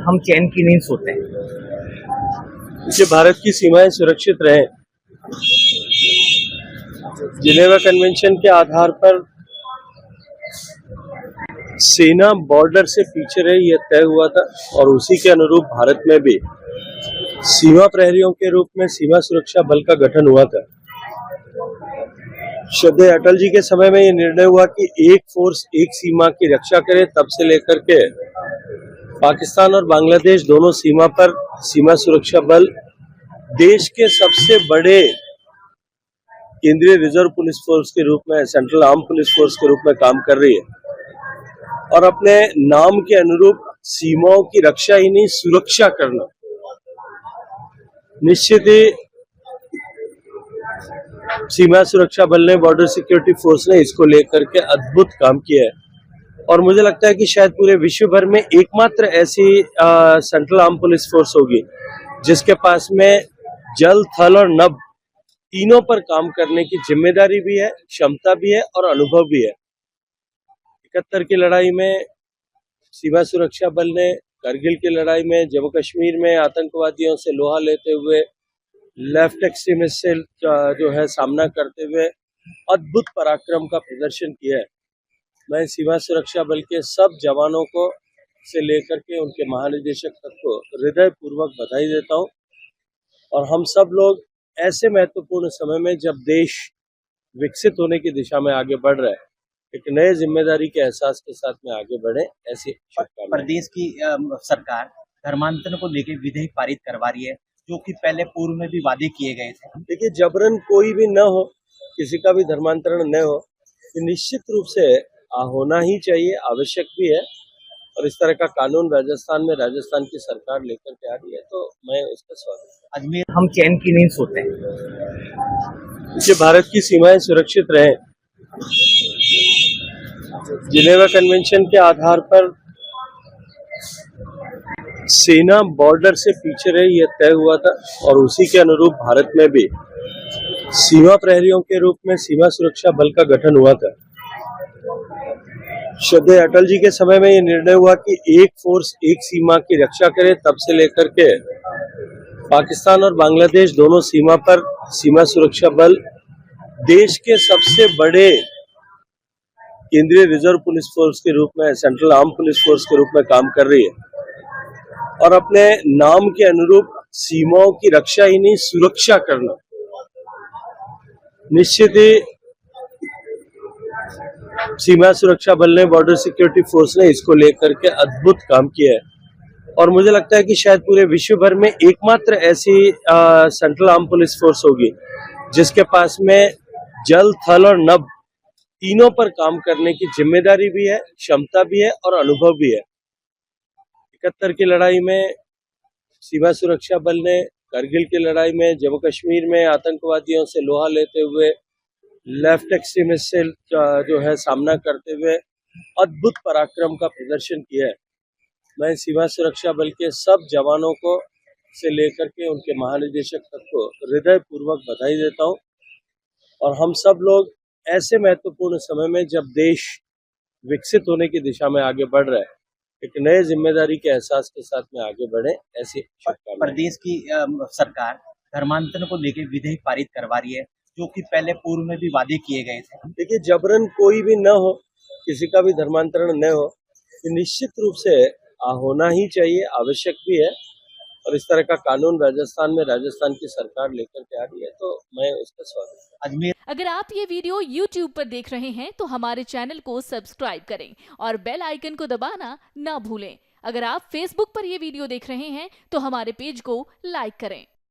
हम चैन की नींद सोते हैं कि भारत की सीमाएं सुरक्षित रहें। जिनेवा कन्वेंशन के आधार पर सेना बॉर्डर से पीछे रही, यह तय हुआ था और उसी के अनुरूप भारत में भी सीमा प्रहरियों के रूप में सीमा सुरक्षा बल का गठन हुआ था। श्रद्धेय अटल जी के समय में यह निर्णय हुआ कि एक फोर्स एक सीमा की रक्षा करे। तब से लेकर के पाकिस्तान और बांग्लादेश दोनों सीमा पर सीमा सुरक्षा बल देश के सबसे बड़े केंद्रीय रिजर्व पुलिस फोर्स के रूप में, सेंट्रल आर्म पुलिस फोर्स के रूप में काम कर रही है और अपने नाम के अनुरूप सीमाओं की रक्षा ही नहीं, सुरक्षा करना। निश्चित ही सीमा सुरक्षा बल ने, बॉर्डर सिक्योरिटी फोर्स ने इसको लेकर के अद्भुत काम किया है और मुझे लगता है कि शायद पूरे विश्व भर में एकमात्र ऐसी सेंट्रल आर्म पुलिस फोर्स होगी जिसके पास में जल, थल और नभ तीनों पर काम करने की जिम्मेदारी भी है, क्षमता भी है और अनुभव भी है। 71 की लड़ाई में सीमा सुरक्षा बल ने, करगिल की लड़ाई में, जम्मू कश्मीर में आतंकवादियों से लोहा लेते हुए, लेफ्ट एक्सट्रीमिस्ट से जो है सामना करते हुए अद्भुत पराक्रम का प्रदर्शन किया है। मैं सीमा सुरक्षा बल के सब जवानों को से लेकर के उनके महानिदेशक तक को हृदय पूर्वक बधाई देता हूं और हम सब लोग ऐसे महत्वपूर्ण समय में जब देश विकसित होने की दिशा में आगे बढ़ रहा है, एक नए जिम्मेदारी के एहसास के साथ में आगे बढ़े, ऐसी शुभकामनाएं। प्रदेश की सरकार धर्मांतरण को लेकर विधेयक पारित करवा रही है, जो कि पहले पूर्व में भी वादे किए गए थे। देखिए, जबरन कोई भी न हो, किसी का भी धर्मांतरण न हो, ये निश्चित रूप से होना ही चाहिए, आवश्यक भी है और इस तरह का कानून राजस्थान की सरकार लेकर के आ रही है, तो मैं उसका स्वागत। अजमेर हम चैन की नींद सोते हैं कि भारत की सीमाएं सुरक्षित रहें। जिनेवा कन्वेंशन के आधार पर सेना बॉर्डर से पीछे रही, यह तय हुआ था और उसी के अनुरूप भारत में भी सीमा प्रहरियों के रूप में सीमा सुरक्षा बल का गठन हुआ था। श्रद्धेय अटल जी के समय में यह निर्णय हुआ कि एक फोर्स एक सीमा की रक्षा करे। तब से लेकर के पाकिस्तान और बांग्लादेश दोनों सीमा पर सीमा सुरक्षा बल देश के सबसे बड़े केंद्रीय रिजर्व पुलिस फोर्स के रूप में, सेंट्रल आर्म पुलिस फोर्स के रूप में काम कर रही है और अपने नाम के अनुरूप सीमाओं की रक्षा ही नहीं, सुरक्षा करना। निश्चित ही सीमा सुरक्षा बल ने, बॉर्डर सिक्योरिटी फोर्स ने इसको लेकर के अद्भुत काम किया है और मुझे लगता है कि शायद पूरे विश्व भर में एकमात्र ऐसी सेंट्रल आर्म पुलिस फोर्स होगी जिसके पास में जल, थल और नभ तीनों पर काम करने की जिम्मेदारी भी है, क्षमता भी है और अनुभव भी है। 71 की लड़ाई में सीमा सुरक्षा बल ने, करगिल की लड़ाई में, जम्मू कश्मीर में आतंकवादियों से लोहा लेते हुए, लेफ्ट एक्सट्रीमिस्ट से जो है सामना करते हुए अद्भुत पराक्रम का प्रदर्शन किया है। मैं सीमा सुरक्षा बल के सब जवानों को से लेकर के उनके महानिदेशक तक को हृदय पूर्वक बधाई देता हूं और हम सब लोग ऐसे महत्वपूर्ण समय में जब देश विकसित होने की दिशा में आगे बढ़ रहा है, एक नए जिम्मेदारी के एहसास के साथ में आगे बढ़े, ऐसी शुभकामनाएं। प्रदेश की सरकार धर्मांतरण को लेकर विधेयक पारित करवा रही है, जो कि पहले पूर्व में भी वादे किए गए थे। देखिए, जबरन कोई भी न हो, किसी का भी धर्मांतरण न हो, ये निश्चित रूप से होना ही चाहिए, आवश्यक भी है और इस तरह का कानून राजस्थान की सरकार लेकर के आ रही है, तो मैं उसका स्वागत। अजमेर। अगर आप ये वीडियो YouTube पर देख रहे हैं तो हमारे चैनल को सब्सक्राइब करें और बेल आइकन को दबाना ना भूलें। अगर आप Facebook पर ये वीडियो देख रहे हैं तो हमारे पेज को लाइक करें।